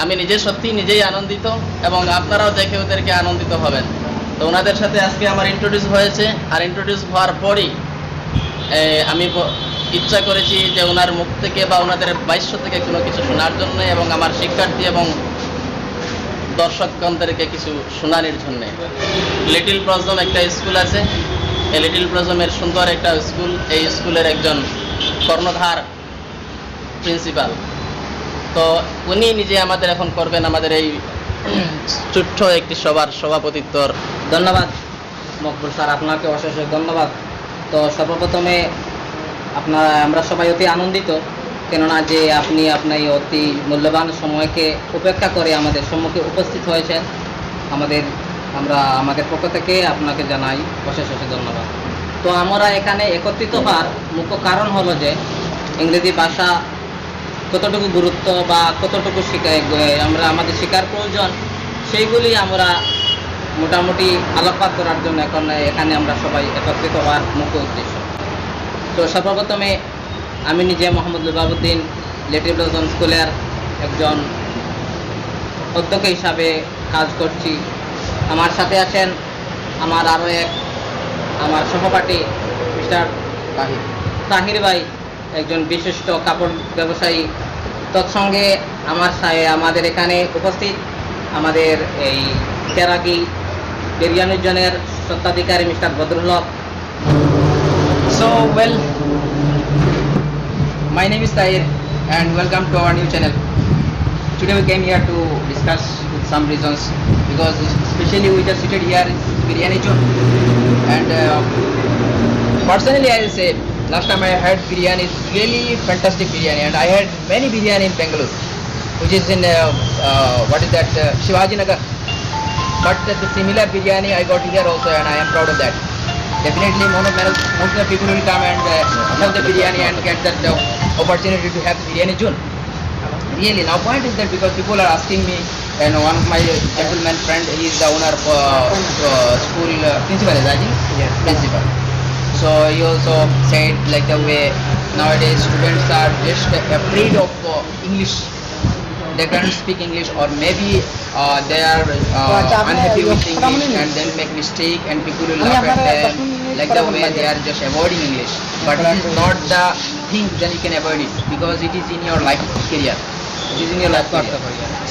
আমি নিজেই আনন্দিত এবং আপনারাও দেখে ওদেরকে আনন্দিত হবেন। তো ওনাদের সাথে আজকে আমার ইন্ট্রোডিউস হয়েছে, আর ইন্ট্রোডিউস হওয়ার পরই আমি ইচ্ছা করেছি যে ওনার মুখ থেকে বা ওনাদের বাক্য থেকে কোনো কিছু শোনার জন্য এবং আমার শিক্ষার্থী এবং দর্শকগণদেরকে কিছু শোনানোর জন্যে। লিটল ব্লসম একটা স্কুল আছে, এই লিটল ব্লসমের সুন্দর একটা স্কুল, এই স্কুলের একজন কর্ণধার প্রিন্সিপাল। তো উনি নিজে আমাদের এখন করবেন আমাদের এই ছোট্ট একটি সভার সভাপতিত্বর। ধন্যবাদ মকবুল স্যার, আপনাকে অশেষ ধন্যবাদ। তো সর্বপ্রথমে আমরা সবাই অতি আনন্দিত, কেননা যে আপনি আপনার এই অতি মূল্যবান সময়কে উপেক্ষা করে আমাদের সম্মুখে উপস্থিত হয়েছেন। আমাদের পক্ষ থেকে আপনাকে জানাই অশেষ ধন্যবাদ। তো আমরা এখানে একত্রিত হওয়ার মুখ্য কারণ হলো যে ইংরেজি ভাষা কতটুকু গুরুত্ব বা কতটুকু আমরা আমাদের শেখার প্রয়োজন, সেইগুলি আমরা মোটামুটি আলোকপাত করার জন্য এখানে আমরা সবাই একত্রিত হওয়ার মুখ্য উদ্দেশ্য। তো সর্বপ্রথমে আমি নিজে মোহাম্মদ লুবাবউদ্দিন লিটল ব্লসম স্কুলের একজন অধ্যক্ষ হিসাবে কাজ করছি। আমার সাথে আছেন আমার আরও আমার সহপাঠী মিস্টার তাহির ভাই, একজন বিশিষ্ট কাপড় ব্যবসায়ী। তৎসঙ্গে আমাদের এখানে উপস্থিত আমাদের এই তেরাকি বিরিয়ানির জনের স্বত্বাধিকারী Mister Badrul Haque. So well, my name is Tahir and welcome to our new channel. Today we came here to discuss with some reasons, because especially we just seated here in biryani zone, and personally I will say last time I had biryani, it's really fantastic biryani, and I had many biryani in Bangalore, which is in what is that, Shivaji Nagar. But the similar biryani I got here also, and I am proud of that. Definitely most of the people will come and have the biryani and get that opportunity to have biryani June. Really, now point is that because people are asking me, and one of my gentleman friend, he is the owner of school principal, is I think? Yes. Principal. So he also said like the way nowadays students are just afraid of English. They can't speak English, or maybe they are unhappy with English and then make mistake, and people will laugh at them like the way they are just avoiding English. But it is not the thing that you can avoid it, because it is in your life career. It is in your life career.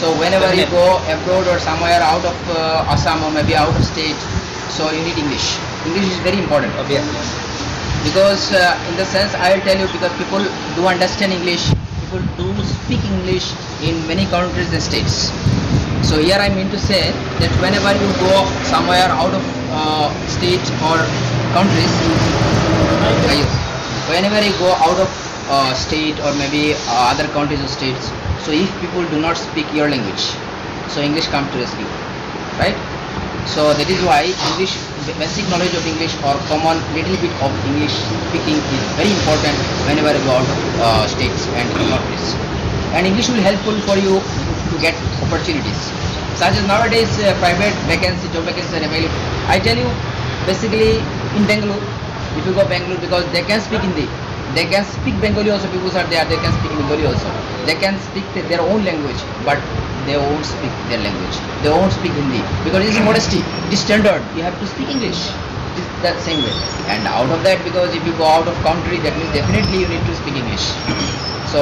So whenever you go abroad or somewhere out of Assam or maybe out of state, so you need English. English is very important. Obviously. Because in the sense I will tell you, because people do understand English, people do speak English in many countries and states. So here I mean to say that whenever you go somewhere out of state or countries, whenever you go out of state or maybe other countries or states, so if people do not speak your language, so English comes to rescue, right? So that is why English, basic knowledge of English or common little bit of English speaking is very important whenever you go out of states and countries. And English will helpful for you to get opportunities. Such as nowadays private vacancy, job vacancies are available. I tell you, basically in Bangalore, if you go Bangalore, because they can speak Hindi, they can speak Bengali also, people are there, they can speak Bengali also. They can speak their own language, but they won't speak their language. They won't speak Hindi, because it is modesty, it is standard. You have to speak English. It is that same way. And out of that, because if you go out of country, that means definitely you need to speak English. So,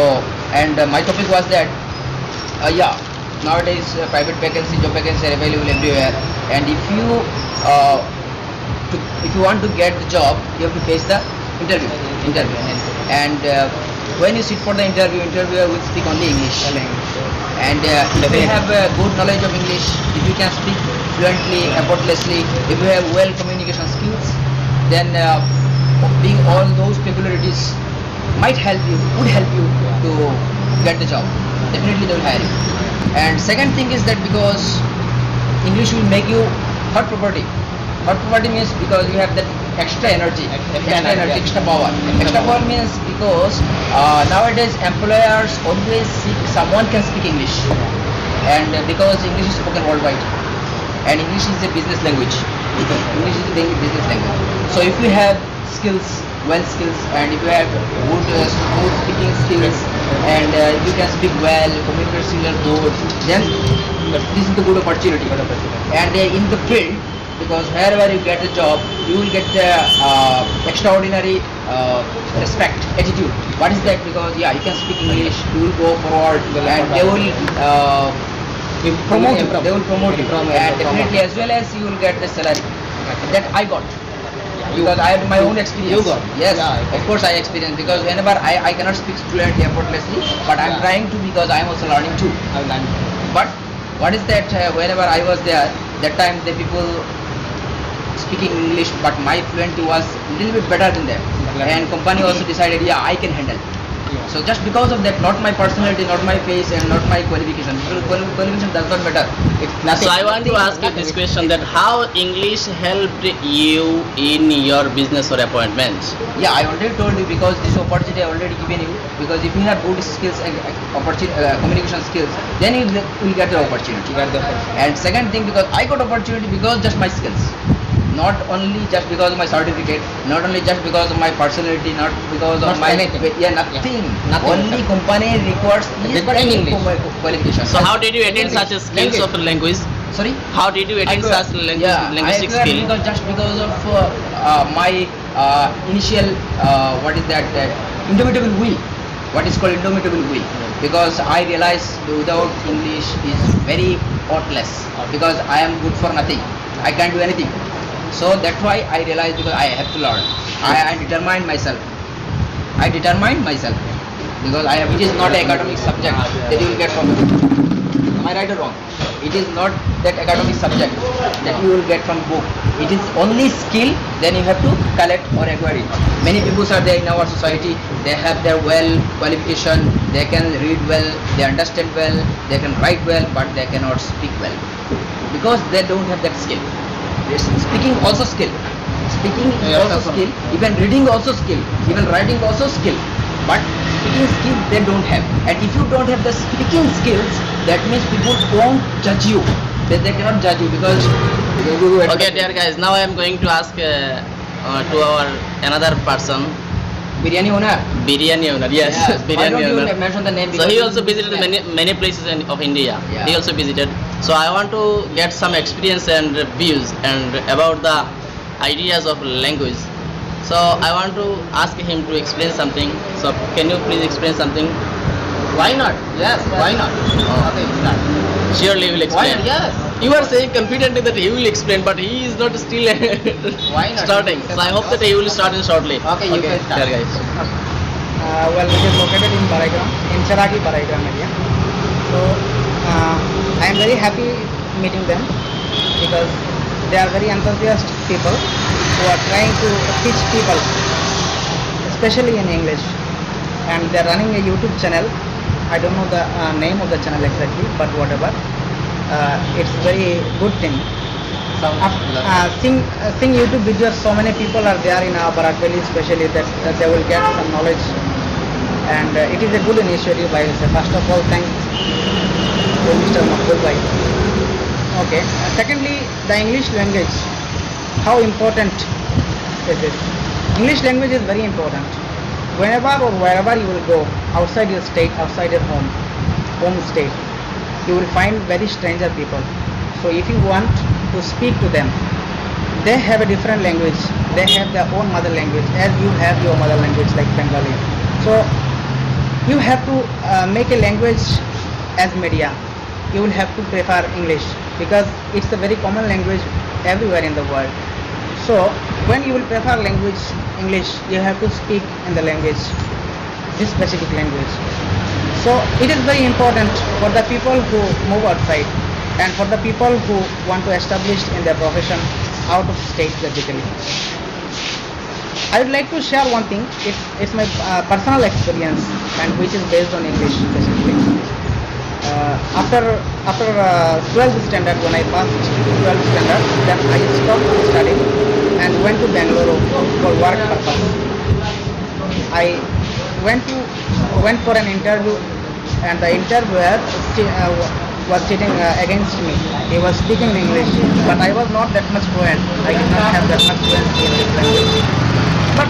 and my topic was that, nowadays private vacancy, job vacancy are available everywhere. And if you want to get the job, you have to face the interview. And when you sit for the interviewer will speak only English. And if you have good knowledge of English, if you can speak fluently, effortlessly, if you have well communication skills, then being all those peculiarities would help you to get the job. Definitely they will hire you. And second thing is that because English will make you hot property. Hot property means because you have that extra energy, extra power. Extra power means because nowadays employers always seek someone can speak English, and because English is spoken worldwide, and English is a business language. English is a business language. So if you have skills, well skills, and if you have good smooth speaking skills, and if you can speak well, communication skills are good, then this is the good opportunity. And in the field, because wherever you get a job, you will get the extraordinary respect, attitude. What is that? Because yeah, you can speak English, you will go forward, and they will promote you. They will promote you, and definitely as well as you will get the salary. That I got. Because I have my own experience. You got? Yes, Yeah, of course I experienced, because whenever I cannot speak fluently, effortlessly, but I'm trying to, because I am also learning too. But what is that? Whenever I was there, that time the people speaking English, but my fluency was a little bit better than them. And company also decided, yeah, I can handle. So just because of that, not my personality, not my face, and not my qualification. Qualification does not matter. It's nothing. So I want to ask you this question: that how English helped you in your business or appointments? Yeah, I already told you, because this opportunity I already given you. Because if you have good skills and communication skills, then you will get the opportunity. And second thing, because I got opportunity because just my skills, not only just because of my certificate, not only just because of my personality, not because of Not my anything. nothing. Nothing. Only company requires is Requiring English. qualification. So how did you attain English. such a skills of language? Sorry. How did you attain Acquired. such Yeah, linguistic I acquired skill? because just because of my initial what is that indomitable will. What is called indomitable will. Because I realized without English is very worthless. Because I am good for nothing. I can't do anything. So that's why I realized, because I have to learn. I determined myself. I determined myself. Because it is not an academic subject that you will get from. Am I right or wrong? It is not that academic subject that you will get from book. It is only skill, then you have to collect or acquire it. Many people are there in our society, they have their well qualification, they can read well, they understand well, they can write well, but they cannot speak well. Because they don't have that skill. Speaking also skill. Speaking is Yeah, also that's skill. Even reading also skill. Even writing also skill. But speaking skill they don't have. And if you don't have the speaking skills, that means people won't judge you. They cannot judge you, because Okay, dear guys, now I am going to ask to our another person, biryani owner. biryani owner. Yes, Yeah. Why biryani don't you owner. mention the name? So because he you also will visited listen. many places of India. Yeah. He also visited. So I want to get some experience and views and about the ideas of language. So I want to ask him to explain something. So can you please explain something? Why not? Yes, why not? Okay, start. Surely he will Why explain. not? Yes. You are saying confidently that he will explain, but he is not still Why not? starting. So I hope that he will start in shortly. Okay, you can start. There guys. Well, it is located in Baraigram, in Charagi Baraigram area. So I am very happy meeting them, because they are very enthusiastic people who are trying to teach people, especially in English. And they are running a YouTube channel. I don't know the name of the channel exactly, but whatever. It's very good thing. Seeing YouTube videos, so many people are there in Barakveli, especially that they will get some knowledge, and it is a good initiative. I will say, first of all, thanks to Mr. Makbul Bhai. Okay. Secondly, the English language. How important is it? English language is very important. Whenever or wherever you will go, outside your state, outside your home state, you will find very stranger people. So if you want to speak to them, they have a different language. They have their own mother language, as you have your mother language like Bengali. So you have to make a language as media. You will have to prefer English, because it's a very common language everywhere in the world. So when you will prefer language English, you have to speak in the language, this specific language. So it is very important for the people who move outside, and for the people who want to establish in their profession out of state basically. I would like to share one thing. It's my personal experience, and which is based on English basically. After 12th standard, when I passed 12th standard, then I stopped studying and went to Bangalore for work purpose. I went for an interview, and the interviewer was sitting against me. He was speaking in English, but I was not that much fluent. I did not have that much fluency in English language. But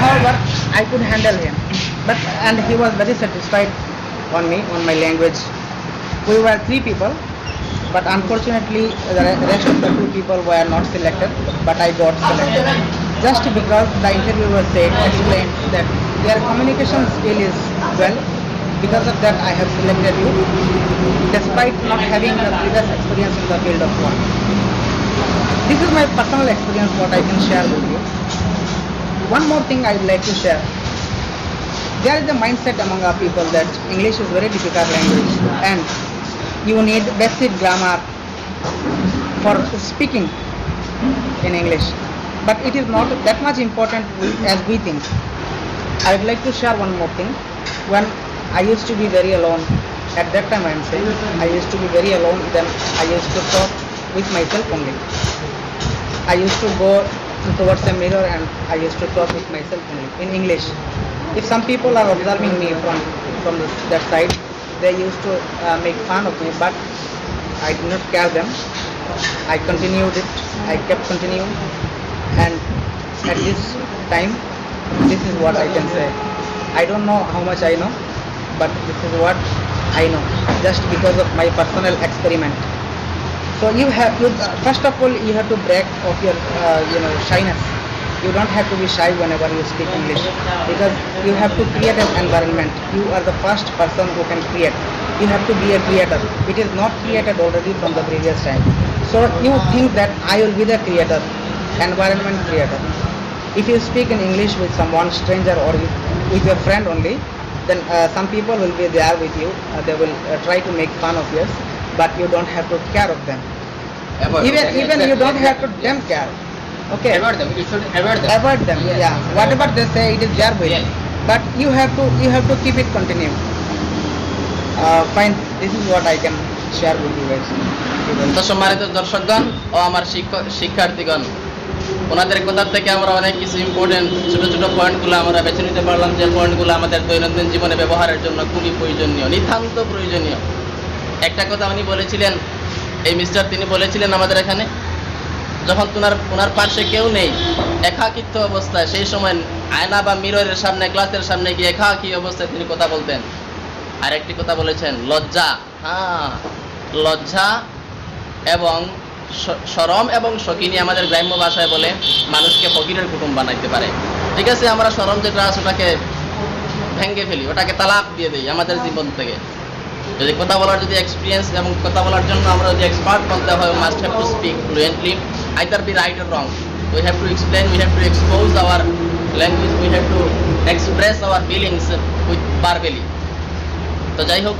however, I could handle him. And he was very satisfied on me, on my language. We were 3 people, but unfortunately the rest of the 2 people were not selected, but I got selected. Just because the interviewer explained that their communication skill is well, because of that I have selected you, despite not having the previous experience in the field of work. This is my personal experience, what I can share with you. One more thing I would like to share. There is a mindset among our people that English is very difficult language and you need basic grammar for speaking in English. But it is not that much important as we think. I would like to share one more thing. When I used to be very alone, at that time I am saying, I used to be very alone, then I used to talk with myself only. I used to go towards a mirror and I used to talk with myself only in English. If some people are observing me from that side, they used to make fun of me, but I did not care them. I continued it. I kept continuing, and at this time, this is what I can say. I don't know how much I know, but this is what I know, just because of my personal experiment. So first of all, you have to break off your shyness. You don't have to be shy whenever you speak English, because you have to create an environment. You are the first person who can create. You have to be a creator. It is not created already from the previous time. So you think that I will be the creator, environment creator. If you speak in English with someone stranger or with your friend only, then some people will be there with you. They will try to make fun of yours, but you don't have to care of them. Even you don't have to them care. Okay. Avoid them. You should avoid them. Avoid them. Yeah. Whatever they say, it is their way. Yeah. But you have to keep it continue. Fine. This is what I can share with you guys. তো সম্মানিত দর্শকগণ ও আমার শিক্ষার্থীগণ, ওনাদের কথা থেকে আমরা অনেক কিছু important ছোট ছোট পয়েন্টগুলো আমরা বেছে নিতে পারলাম, যে পয়েন্টগুলো আমাদের দৈনন্দিন জীবনে ব্যবহারের জন্য খুবই প্রয়োজনীয়, নিতান্ত প্রয়োজনীয়। একটা কথা উনি বলেছিলেন, এই মিস্টার তিনি বলেছিলেন আমাদের এখানে, যখন ওনার পাশে কেউ নেই, একাকিত্ব অবস্থায়, সেই সময় আয়না বা মিররের সামনে, ক্লাসের সামনে গিয়ে একাকী অবস্থায় তিনি কথা বলতেন। আর একটি কথা বলেছেন, লজ্জা এবং শরম এবং শকিনি আমাদের গ্রাম্য ভাষায় বলে মানুষকে ফকিরের কুটুম বানাইতে পারে। ঠিক আছে, আমরা শরম যেটা আছে ওটাকে ভেঙে ফেলি, ওটাকে তালাক দিয়ে দিই আমাদের জীবন থেকে। যদি কথা বলার যদি এক্সপিরিয়েন্স এবং কথা বলার জন্য আমরা যদি এক্সপার্ট বলতে হয়, must have to speak fluently, either be right or wrong. We have to explain, we have to expose our language, we have to express our feelings with verbally. তো যাই হোক,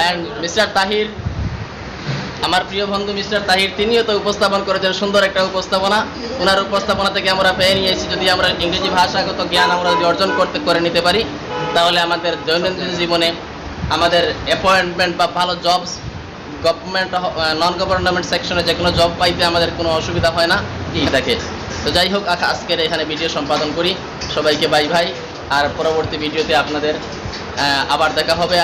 অ্যান্ড মিস্টার তাহির, আমার প্রিয় বন্ধু mister Tahir, তিনিও তো উপস্থাপন করেছেন সুন্দর একটা উপস্থাপনা। ওনার উপস্থাপনা থেকে আমরা পেয়ে নিয়েছি, যদি আমরা ইংরেজি ভাষাগত জ্ঞান আমরা যদি অর্জন করে নিতে পারি, তাহলে আমাদের দৈনন্দিন জীবনে আমাদের অ্যাপয়েন্টমেন্ট বা ভালো জবস, গভর্নমেন্ট নন গভর্নমেন্ট সেকশনে যে কোনো জব পাইতে আমাদের কোনো অসুবিধা হয় না এই থাকে। তো যাই হোক, আজকের এখানে ভিডিও সম্পাদন করি। সবাইকে বাই ভাই, আর পরবর্তী ভিডিওতে আপনাদের আবার দেখা হবে।